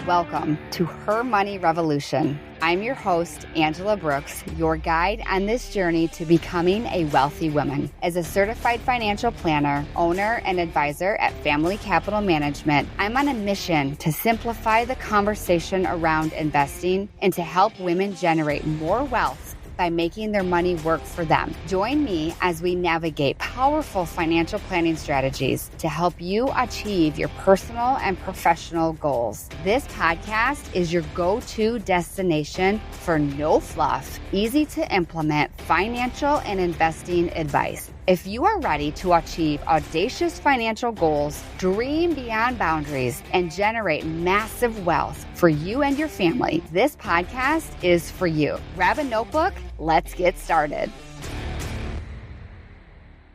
Welcome to Her Money Revolution. I'm your host, Angela Brooks, your guide on this journey to becoming a wealthy woman. As a certified financial planner, owner, and advisor at Family Capital Management, I'm on a mission to simplify the conversation around investing and to help women generate more wealth by making their money work for them. Join me as we navigate powerful financial planning strategies to help you achieve your personal and professional goals. This podcast is your go-to destination for no fluff, easy to implement financial and investing advice. If you are ready to achieve audacious financial goals, dream beyond boundaries, and generate massive wealth for you and your family, this podcast is for you. Grab a notebook. Let's get started.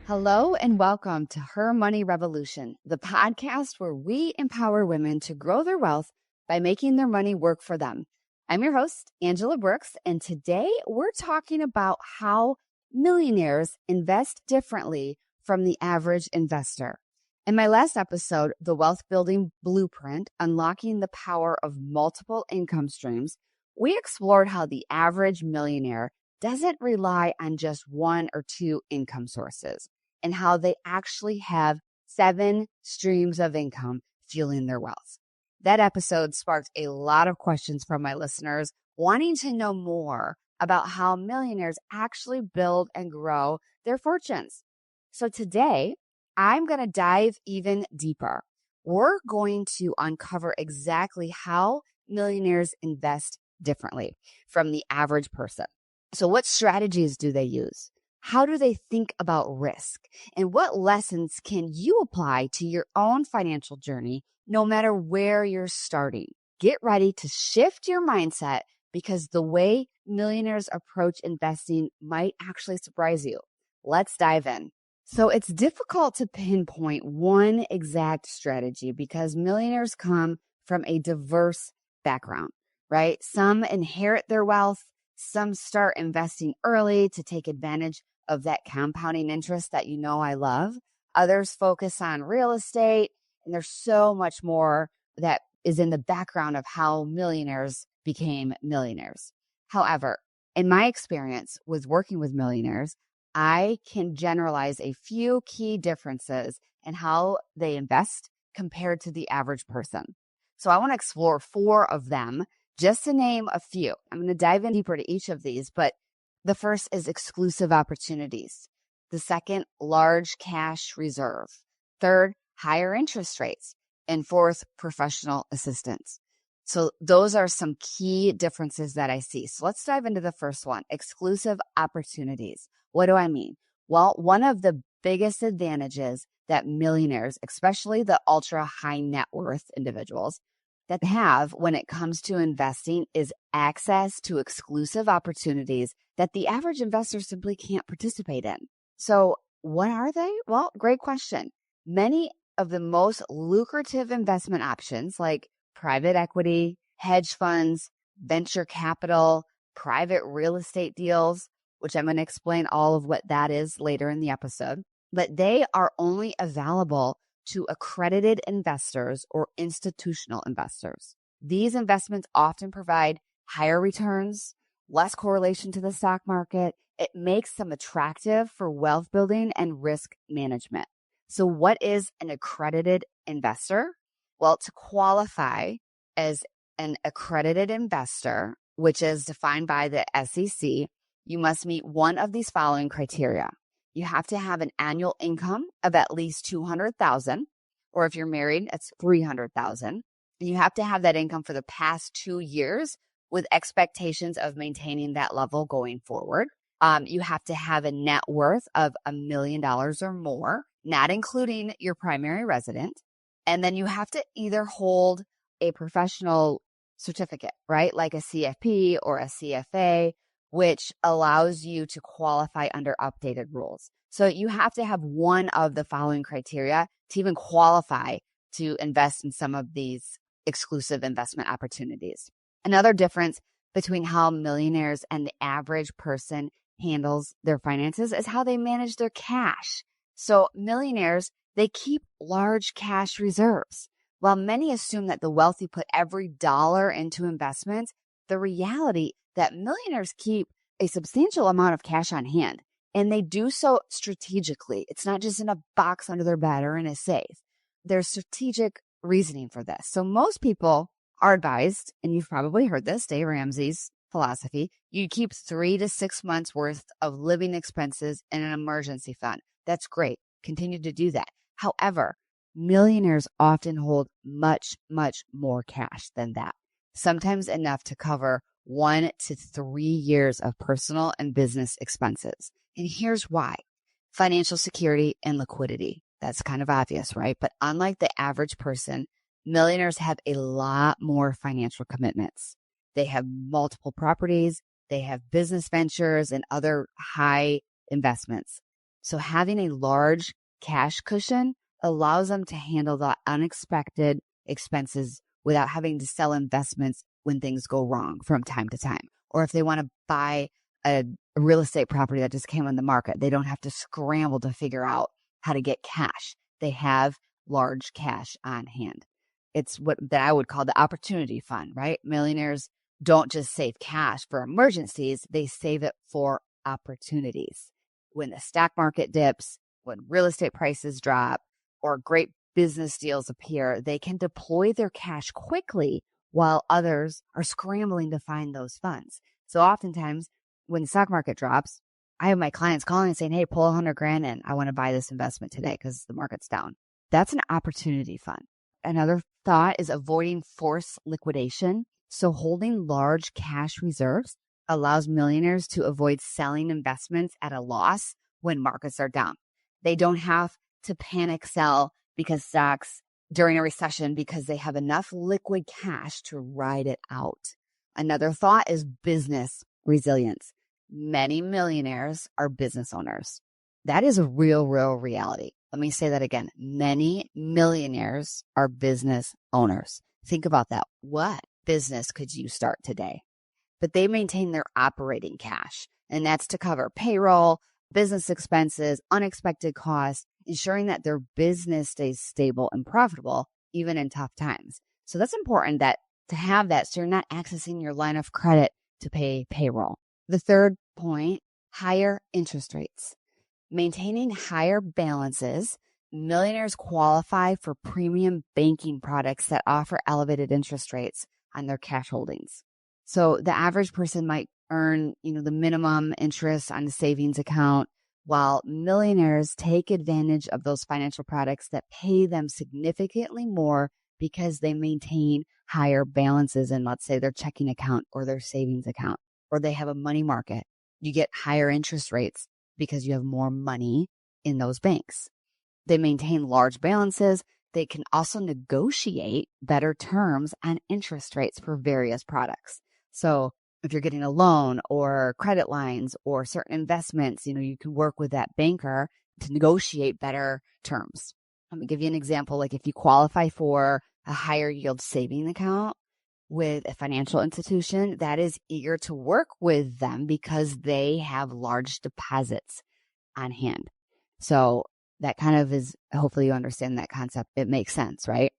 Hello and welcome to Her Money Revolution, the podcast where we empower women to grow their wealth by making their money work for them. I'm your host, Angela Brooks, and today we're talking about how millionaires invest differently from the average investor. In my last episode, The Wealth Building Blueprint, Unlocking the Power of Multiple Income Streams, we explored how the average millionaire doesn't rely on just one or two income sources and how they actually have 7 streams of income fueling their wealth. That episode sparked a lot of questions from my listeners wanting to know more about how millionaires actually build and grow their fortunes. So today, I'm going to dive even deeper. We're going to uncover exactly how millionaires invest differently from the average person. So what strategies do they use? How do they think about risk? And what lessons can you apply to your own financial journey, no matter where you're starting? Get ready to shift your mindset because the way millionaires approach investing might actually surprise you. Let's dive in. So it's difficult to pinpoint one exact strategy because millionaires come from a diverse background, right? Some inherit their wealth. Some start investing early to take advantage of that compounding interest that you know I love. Others focus on real estate, and there's so much more that is in the background of how millionaires became millionaires. However, in my experience with working with millionaires, I can generalize a few key differences in how they invest compared to the average person. So I want to explore 4 of them, just to name a few. I'm going to dive in deeper to each of these, but the first is exclusive opportunities. The second, large cash reserve. Third, higher interest rates. And fourth, professional assistance. So those are some key differences that I see. So let's dive into the first one, exclusive opportunities. What do I mean? Well, one of the biggest advantages that millionaires, especially the ultra high net worth individuals, that have when it comes to investing is access to exclusive opportunities that the average investor simply can't participate in. So what are they? Well, great question. Many of the most lucrative investment options like private equity, hedge funds, venture capital, private real estate deals, which I'm going to explain all of what that is later in the episode, but they are only available to accredited investors or institutional investors. These investments often provide higher returns, less correlation to the stock market. It makes them attractive for wealth building and risk management. So what is an accredited investor? Well, to qualify as an accredited investor, which is defined by the SEC, you must meet one of these following criteria. You have to have an annual income of at least $200,000, or if you're married, it's $300,000. You have to have that income for the past 2 years with expectations of maintaining that level going forward. You have to have a net worth of $1 million or more, not including your primary resident. And then you have to either hold a professional certificate, right? Like a CFP or a CFA, which allows you to qualify under updated rules. So you have to have one of the following criteria to even qualify to invest in some of these exclusive investment opportunities. Another difference between how millionaires and the average person handles their finances is how they manage their cash. So millionaires, they keep large cash reserves. While many assume that the wealthy put every dollar into investments, the reality that millionaires keep a substantial amount of cash on hand, and they do so strategically. It's not just in a box under their bed or in a safe. There's strategic reasoning for this. So most people are advised, and you've probably heard this, Dave Ramsey's philosophy, you keep 3 to 6 months worth of living expenses in an emergency fund. That's great. Continue to do that. However, millionaires often hold much, much more cash than that, sometimes enough to cover 1 to 3 years of personal and business expenses. And here's why. Financial security and liquidity. That's kind of obvious, right? But unlike the average person, millionaires have a lot more financial commitments. They have multiple properties, they have business ventures and other high investments. So having a large cash cushion allows them to handle the unexpected expenses without having to sell investments when things go wrong from time to time. Or if they want to buy a real estate property that just came on the market, they don't have to scramble to figure out how to get cash. They have large cash on hand. It's what that I would call the opportunity fund, right? Millionaires don't just save cash for emergencies, they save it for opportunities. When the stock market dips, when real estate prices drop, or great business deals appear, they can deploy their cash quickly while others are scrambling to find those funds. So oftentimes when the stock market drops, I have my clients calling and saying, hey, pull $100,000 in. I want to buy this investment today because the market's down. That's an opportunity fund. Another thought is avoiding forced liquidation. So holding large cash reserves allows millionaires to avoid selling investments at a loss when markets are down. They don't have to panic sell because stocks during a recession because they have enough liquid cash to ride it out. Another thought is business resilience. Many millionaires are business owners. That is a real reality. Let me say that again. Many millionaires are business owners. Think about that. What business could you start today? But they maintain their operating cash, and that's to cover payroll, business expenses, unexpected costs, ensuring that their business stays stable and profitable even in tough times. So that's important that to have that so you're not accessing your line of credit to pay payroll. The third point, higher interest rates. Maintaining higher balances, millionaires qualify for premium banking products that offer elevated interest rates on their cash holdings. So the average person might earn, the minimum interest on a savings account, while millionaires take advantage of those financial products that pay them significantly more because they maintain higher balances in, let's say, their checking account or their savings account, or they have a money market. You get higher interest rates because you have more money in those banks. They maintain large balances. They can also negotiate better terms on interest rates for various products. So if you're getting a loan or credit lines or certain investments, you can work with that banker to negotiate better terms. Let me give you an example. Like if you qualify for a higher yield saving account with a financial institution that is eager to work with them because they have large deposits on hand. So that kind of is, hopefully you understand that concept. It makes sense, right?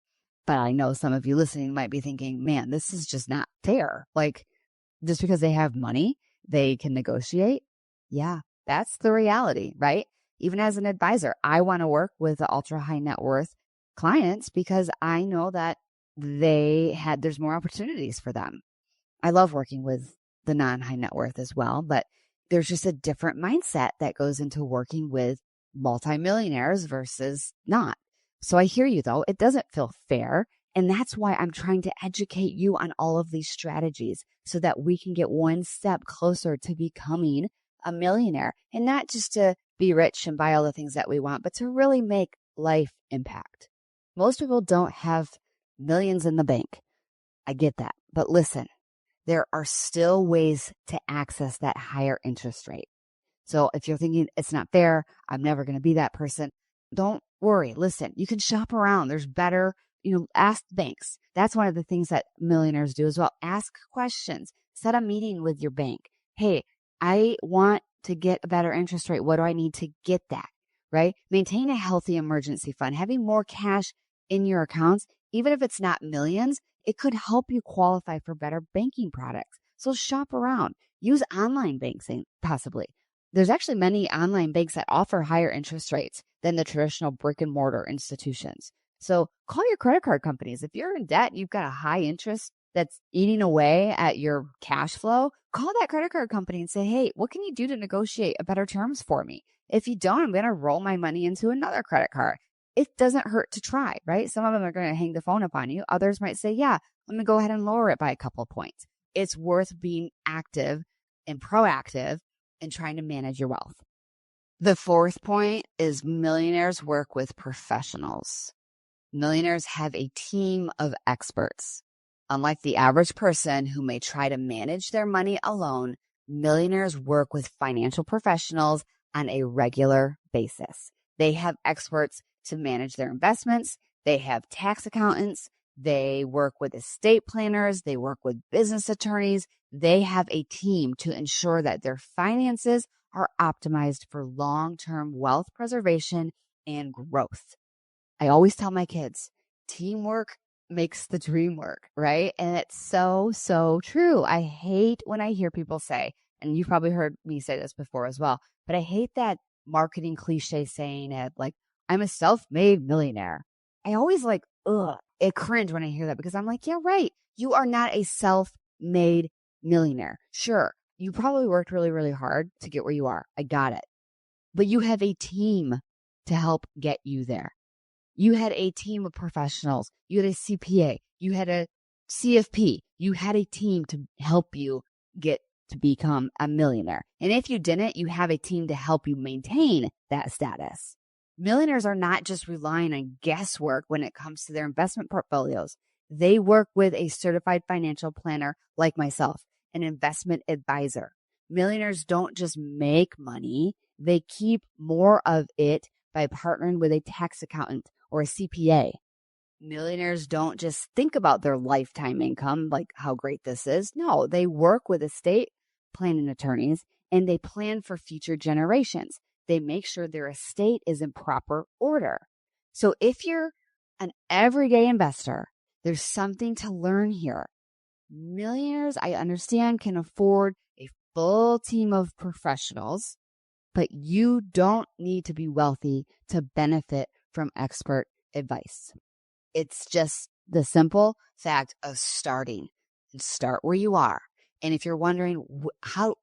But I know some of you listening might be thinking, man, this is just not fair. Like just because they have money, they can negotiate. Yeah, that's the reality, right? Even as an advisor, I want to work with the ultra high net worth clients because I know that there's more opportunities for them. I love working with the non-high net worth as well, but there's just a different mindset that goes into working with multimillionaires versus not. So I hear you though. It doesn't feel fair. And that's why I'm trying to educate you on all of these strategies so that we can get one step closer to becoming a millionaire, and not just to be rich and buy all the things that we want, but to really make life impact. Most people don't have millions in the bank. I get that. But listen, there are still ways to access that higher interest rate. So if you're thinking it's not fair, I'm never going to be that person, don't worry. Listen, you can shop around. There's better, ask banks. That's one of the things that millionaires do as well. Ask questions. Set a meeting with your bank. Hey, I want to get a better interest rate. What do I need to get that? Right? Maintain a healthy emergency fund. Having more cash in your accounts, even if it's not millions, it could help you qualify for better banking products. So shop around. Use online banking, possibly. There's actually many online banks that offer higher interest rates than the traditional brick and mortar institutions. So call your credit card companies. If you're in debt, you've got a high interest that's eating away at your cash flow, call that credit card company and say, hey, what can you do to negotiate a better terms for me? If you don't, I'm going to roll my money into another credit card. It doesn't hurt to try, right? Some of them are going to hang the phone up on you. Others might say, yeah, let me go ahead and lower it by a couple of points. It's worth being active and proactive in trying to manage your wealth. The fourth point is millionaires work with professionals. Millionaires have a team of experts. Unlike the average person who may try to manage their money alone, millionaires work with financial professionals on a regular basis. They have experts to manage their investments. They have tax accountants. They work with estate planners. They work with business attorneys. They have a team to ensure that their finances are optimized for long-term wealth preservation and growth. I always tell my kids, teamwork makes the dream work, right? And it's so, so true. I hate when I hear people say, and you've probably heard me say this before as well, but I hate that marketing cliche saying it like, I'm a self-made millionaire. I always it cringe when I hear that because I'm like, yeah, right. You are not a self-made millionaire. Sure, you probably worked really, really hard to get where you are. I got it. But you have a team to help get you there. You had a team of professionals. You had a CPA. You had a CFP. You had a team to help you get to become a millionaire. And if you didn't, you have a team to help you maintain that status. Millionaires are not just relying on guesswork when it comes to their investment portfolios. They work with a certified financial planner like myself, an investment advisor. Millionaires don't just make money. They keep more of it by partnering with a tax accountant or a CPA. Millionaires don't just think about their lifetime income, like how great this is. No, they work with estate planning attorneys and they plan for future generations. They make sure their estate is in proper order. So if you're an everyday investor, there's something to learn here. Millionaires, I understand, can afford a full team of professionals, but you don't need to be wealthy to benefit from expert advice. It's just the simple fact of starting. Start where you are. And if you're wondering,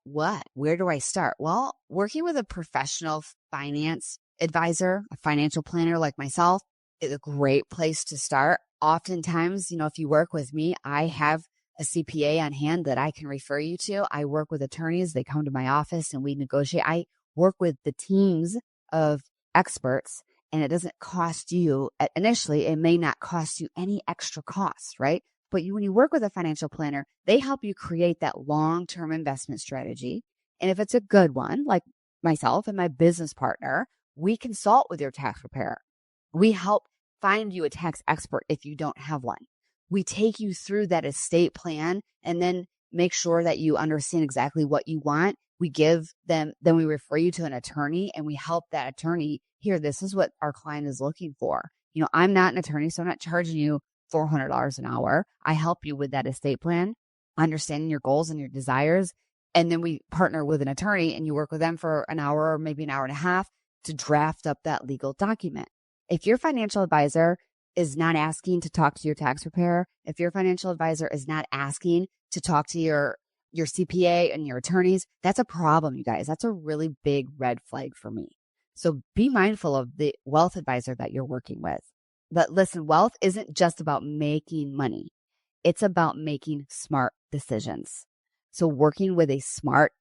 where do I start? Well, working with a professional finance advisor, a financial planner like myself, is a great place to start. Oftentimes, if you work with me, I have a CPA on hand that I can refer you to. I work with attorneys. They come to my office and we negotiate. I work with the teams of experts, and it doesn't cost you, initially, it may not cost you any extra costs, right? But when you work with a financial planner, they help you create that long-term investment strategy. And if it's a good one, like myself and my business partner, we consult with your tax preparer. We help find you a tax expert if you don't have one. We take you through that estate plan and then make sure that you understand exactly what you want. We give them, then we refer you to an attorney and we help that attorney here. This is what our client is looking for. I'm not an attorney, so I'm not charging you $400 an hour. I help you with that estate plan, understanding your goals and your desires. And then we partner with an attorney and you work with them for an hour or maybe an hour and a half to draft up that legal document. If your financial advisor is not asking to talk to your tax preparer, if your financial advisor is not asking to talk to your CPA and your attorneys, that's a problem, you guys. That's a really big red flag for me. So be mindful of the wealth advisor that you're working with. But listen, wealth isn't just about making money. It's about making smart decisions. So working with a smart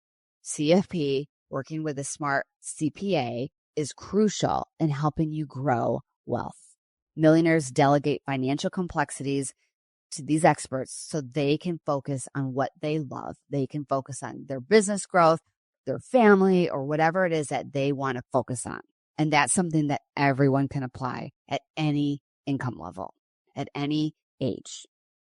CFP, working with a smart CPA is crucial in helping you grow wealth. Millionaires delegate financial complexities to these experts so they can focus on what they love. They can focus on their business growth, their family, or whatever it is that they want to focus on. And that's something that everyone can apply at any income level, at any age.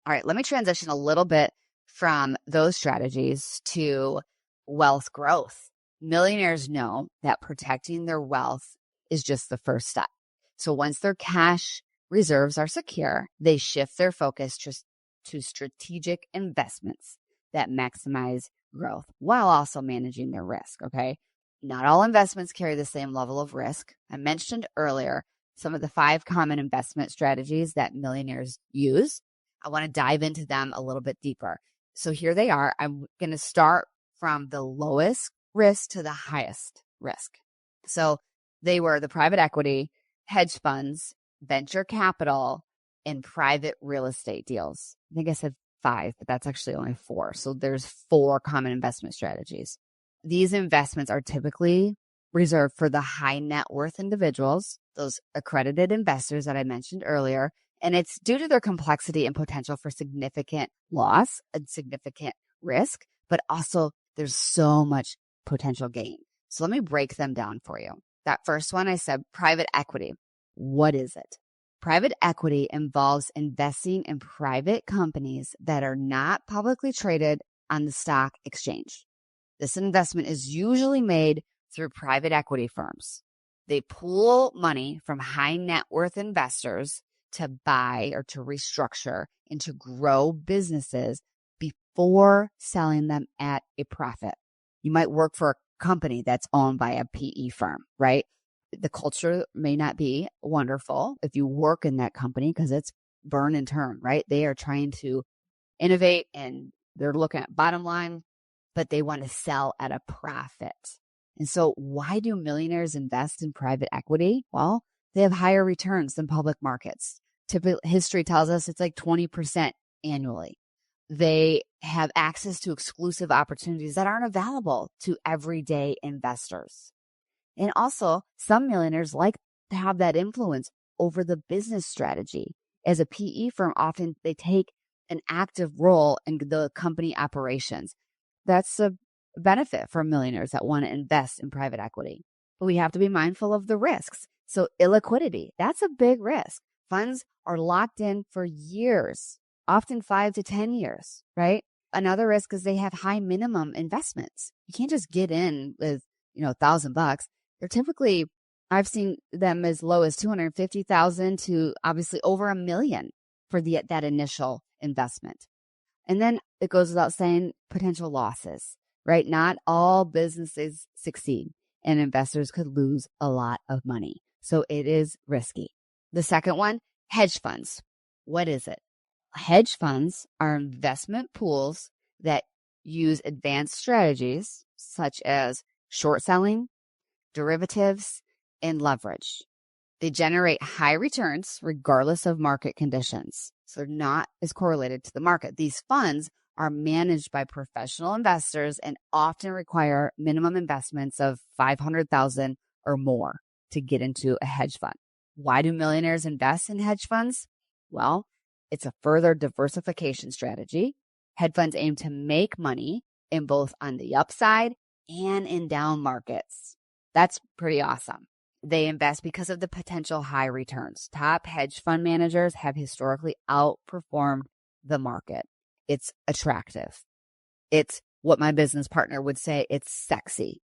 All right, let me transition a little bit from those strategies to wealth growth. Millionaires know that protecting their wealth is just the first step. So once their cash reserves are secure, they shift their focus to strategic investments that maximize growth while also managing their risk, okay? Not all investments carry the same level of risk. I mentioned earlier some of the 5 common investment strategies that millionaires use. I want to dive into them a little bit deeper. So here they are. I'm going to start from the lowest risk to the highest risk. So they were the private equity, hedge funds, venture capital, and private real estate deals. I think I said 5, but that's actually only 4. So there's 4 common investment strategies. These investments are typically reserved for the high net worth individuals, those accredited investors that I mentioned earlier, and it's due to their complexity and potential for significant loss and significant risk, but also there's so much potential gain. So let me break them down for you. That first one I said, private equity. What is it? Private equity involves investing in private companies that are not publicly traded on the stock exchange. This investment is usually made through private equity firms. They pool money from high net worth investors to buy or to restructure and to grow businesses before selling them at a profit. You might work for a company that's owned by a PE firm, right? The culture may not be wonderful if you work in that company because it's burn and turn, right? They are trying to innovate and they're looking at bottom line, but they want to sell at a profit. And so why do millionaires invest in private equity? Well, they have higher returns than public markets. Typically, history tells us it's like 20% annually. They have access to exclusive opportunities that aren't available to everyday investors. And also, some millionaires like to have that influence over the business strategy. As a PE firm, often they take an active role in the company operations. That's a benefit for millionaires that want to invest in private equity. But we have to be mindful of the risks. So illiquidity, that's a big risk. Funds are locked in for years, often 5 to 10 years, right? Another risk is they have high minimum investments. You can't just get in with, $1,000. They're typically, I've seen them as low as $250,000 to obviously over $1 million for that initial investment. And then it goes without saying potential losses, right? Not all businesses succeed and investors could lose a lot of money. So it is risky. The second one, hedge funds. What is it? Hedge funds are investment pools that use advanced strategies such as short selling, derivatives, and leverage. They generate high returns regardless of market conditions. So they're not as correlated to the market. These funds are managed by professional investors and often require minimum investments of $500,000 or more to get into a hedge fund. Why do millionaires invest in hedge funds? Well, it's a further diversification strategy. Hedge funds aim to make money in both on the upside and in down markets. That's pretty awesome. They invest because of the potential high returns. Top hedge fund managers have historically outperformed the market. It's attractive. It's what my business partner would say, it's sexy.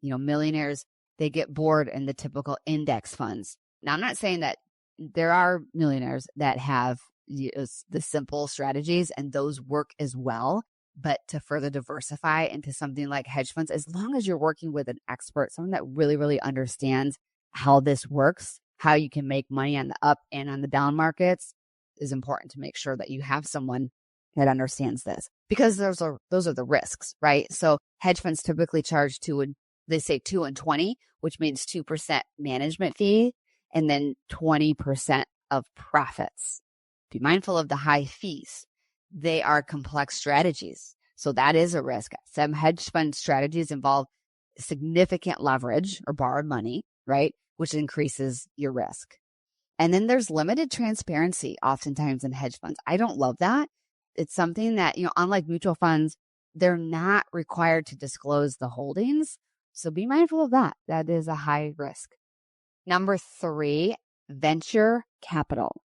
Millionaires, they get bored in the typical index funds. Now, I'm not saying that there are millionaires that have the simple strategies and those work as well. But to further diversify into something like hedge funds, as long as you're working with an expert, someone that really, really understands how this works, how you can make money on the up and on the down markets, is important to make sure that you have someone that understands this, because those are the risks, right? So hedge funds typically charge 2 and 20, which means 2% management fee and then 20% of profits. Be mindful of the high fees. They are complex strategies. So that is a risk. Some hedge fund strategies involve significant leverage or borrowed money, right? Which increases your risk. And then there's limited transparency oftentimes in hedge funds. I don't love that. It's something that, unlike mutual funds, they're not required to disclose the holdings. So be mindful of that. That is a high risk. Number 3, venture capital.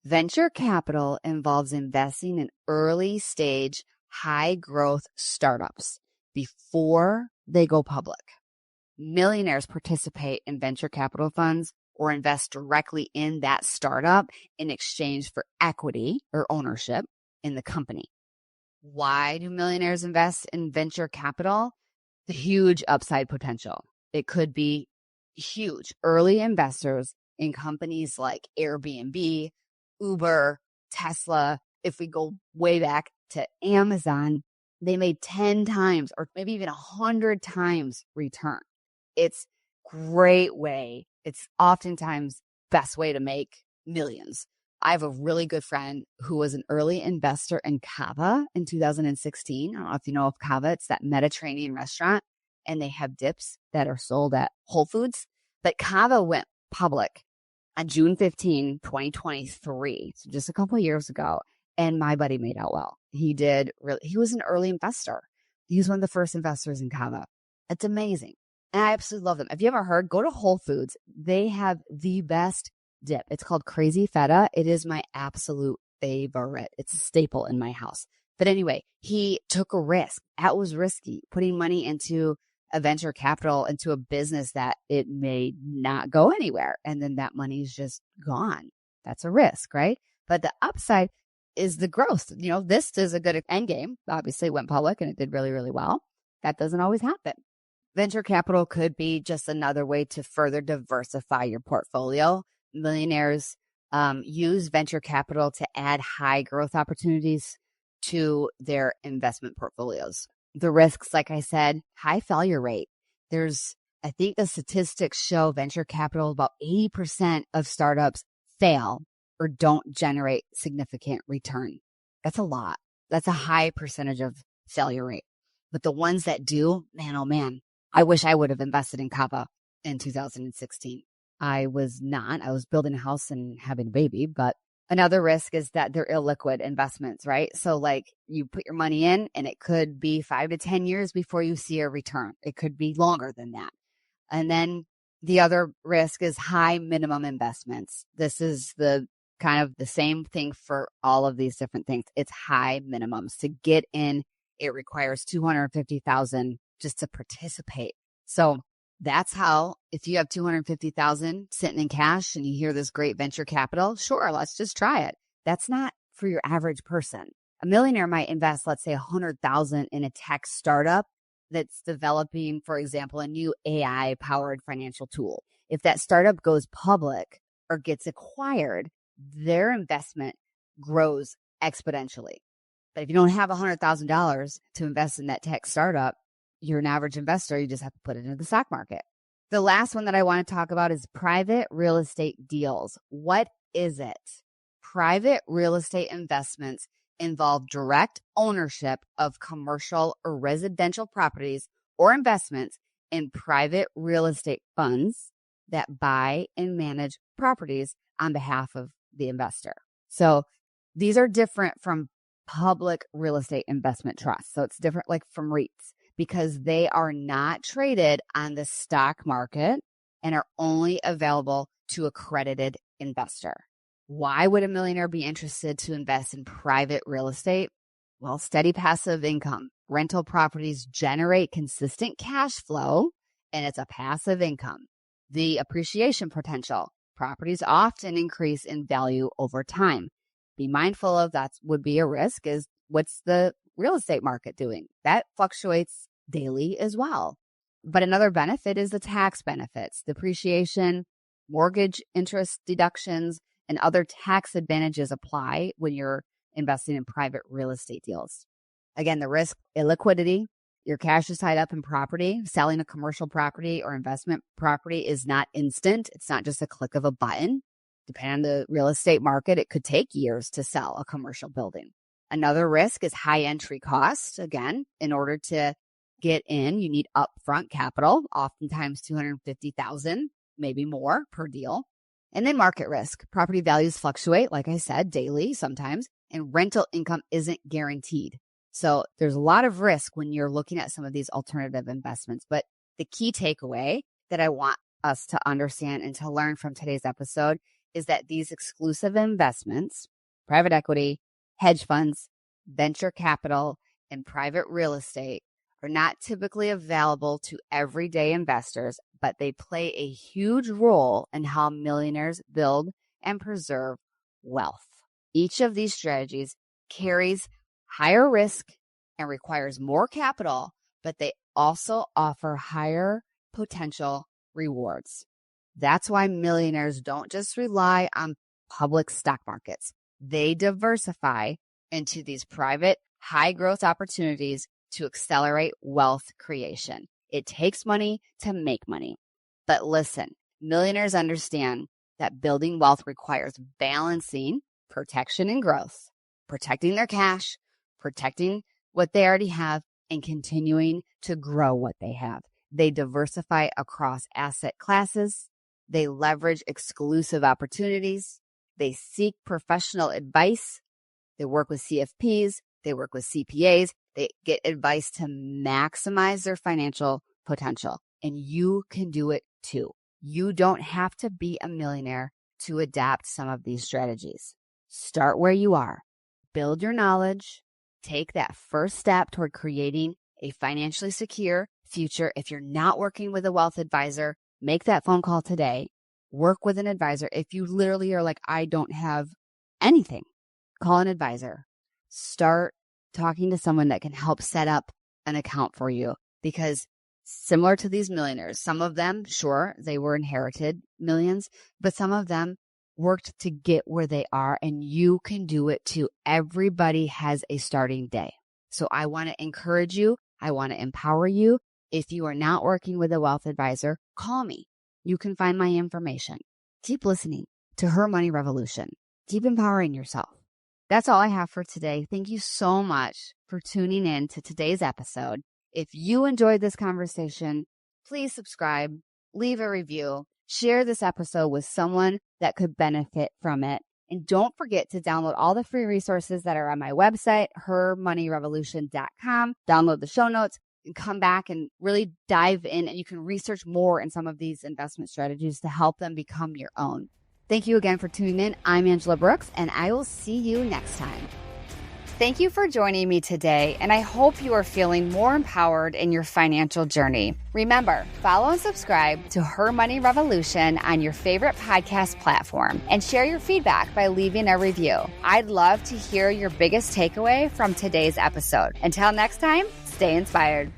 Venture capital involves investing in early stage, high growth startups before they go public. Millionaires participate in venture capital funds or invest directly in that startup in exchange for equity or ownership in the company. Why do millionaires invest in venture capital? The huge upside potential. It could be huge. Early investors in companies like Airbnb, Uber, Tesla, if we go way back to Amazon, they made 10 times or maybe even 100 times return. It's great way. It's oftentimes best way to make millions. I have a really good friend who was an early investor in Cava in 2016. I don't know if you know of Cava. It's that Mediterranean restaurant, and they have dips that are sold at Whole Foods. But Cava went public on June 15, 2023, so just a couple of years ago, and my buddy made out well. He was an early investor. He was one of the first investors in Cava. It's amazing. And I absolutely love them. If you ever heard, go to Whole Foods. They have the best dip. It's called Crazy Feta. It is my absolute favorite. It's a staple in my house. But anyway, he took a risk. That was risky, putting money into a venture capital, into a business that it may not go anywhere. And then that money is just gone. That's a risk, right? But the upside is the growth. This is a good end game. Obviously, it went public and it did really, really well. That doesn't always happen. Venture capital could be just another way to further diversify your portfolio. Millionaires use venture capital to add high growth opportunities to their investment portfolios. The risks, like I said, high failure rate. I think the statistics show venture capital, about 80% of startups fail or don't generate significant return. That's a lot. That's a high percentage of failure rate. But the ones that do, man, oh man, I wish I would have invested in Cava in 2016. I was not. I was building a house and having a baby. But another risk is that they're illiquid investments, right? So like you put your money in and it could be 5 to 10 years before you see a return. It could be longer than that. And then the other risk is high minimum investments. This is the kind of the same thing for all of these different things. It's high minimums. To get in, it requires $250,000 just to participate. So that's how, if you have $250,000 sitting in cash and you hear this great venture capital, sure, let's just try it. That's not for your average person. A millionaire might invest, let's say, $100,000 in a tech startup that's developing, for example, a new AI-powered financial tool. If that startup goes public or gets acquired, their investment grows exponentially. But if you don't have $100,000 to invest in that tech startup, you're an average investor. You just have to put it into the stock market. The last one that I want to talk about is private real estate deals. What is it? Private real estate investments involve direct ownership of commercial or residential properties or investments in private real estate funds that buy and manage properties on behalf of the investor. So these are different from public real estate investment trusts. So it's different like from REITs, because they are not traded on the stock market and are only available to accredited investor. Why would a millionaire be interested to invest in private real estate? Well, steady passive income. Rental properties generate consistent cash flow, and it's a passive income. The appreciation potential. Properties often increase in value over time. Be mindful of that would be a risk is what's the real estate market doing? That fluctuates daily as well. But another benefit is the tax benefits, depreciation, mortgage interest deductions, and other tax advantages apply when you're investing in private real estate deals. Again, the risk, illiquidity, your cash is tied up in property. Selling a commercial property or investment property is not instant. It's not just a click of a button. Depending on the real estate market, it could take years to sell a commercial building. Another risk is high entry costs. Again, in order to get in, you need upfront capital, oftentimes $250,000, maybe more per deal. And then market risk. Property values fluctuate, like I said, daily sometimes, and rental income isn't guaranteed. So there's a lot of risk when you're looking at some of these alternative investments. But the key takeaway that I want us to understand and to learn from today's episode is that these exclusive investments, private equity, hedge funds, venture capital, and private real estate They're not typically available to everyday investors, but they play a huge role in how millionaires build and preserve wealth. Each of these strategies carries higher risk and requires more capital, but they also offer higher potential rewards. That's why millionaires don't just rely on public stock markets. They diversify into these private, high growth opportunities to accelerate wealth creation. It takes money to make money. But listen, millionaires understand that building wealth requires balancing protection and growth, protecting their cash, protecting what they already have, and continuing to grow what they have. They diversify across asset classes. They leverage exclusive opportunities. They seek professional advice. They work with CFPs. They work with CPAs. They get advice to maximize their financial potential. And you can do it too. You don't have to be a millionaire to adapt some of these strategies. Start where you are. Build your knowledge. Take that first step toward creating a financially secure future. If you're not working with a wealth advisor, make that phone call today. Work with an advisor. If you literally are like, I don't have anything, call an advisor. Start talking to someone that can help set up an account for you, because similar to these millionaires, some of them, sure, they were inherited millions, but some of them worked to get where they are, and you can do it too. Everybody has a starting day. So I want to encourage you. I want to empower you. If you are not working with a wealth advisor, call me. You can find my information. Keep listening to Her Money Revolution. Keep empowering yourself. That's all I have for today. Thank you so much for tuning in to today's episode. If you enjoyed this conversation, please subscribe, leave a review, share this episode with someone that could benefit from it. And don't forget to download all the free resources that are on my website, hermoneyrevolution.com. Download the show notes and come back and really dive in, and you can research more in some of these investment strategies to help them become your own. Thank you again for tuning in. I'm Angela Brooks, and I will see you next time. Thank you for joining me today, and I hope you are feeling more empowered in your financial journey. Remember, follow and subscribe to Her Money Revolution on your favorite podcast platform, and share your feedback by leaving a review. I'd love to hear your biggest takeaway from today's episode. Until next time, stay inspired.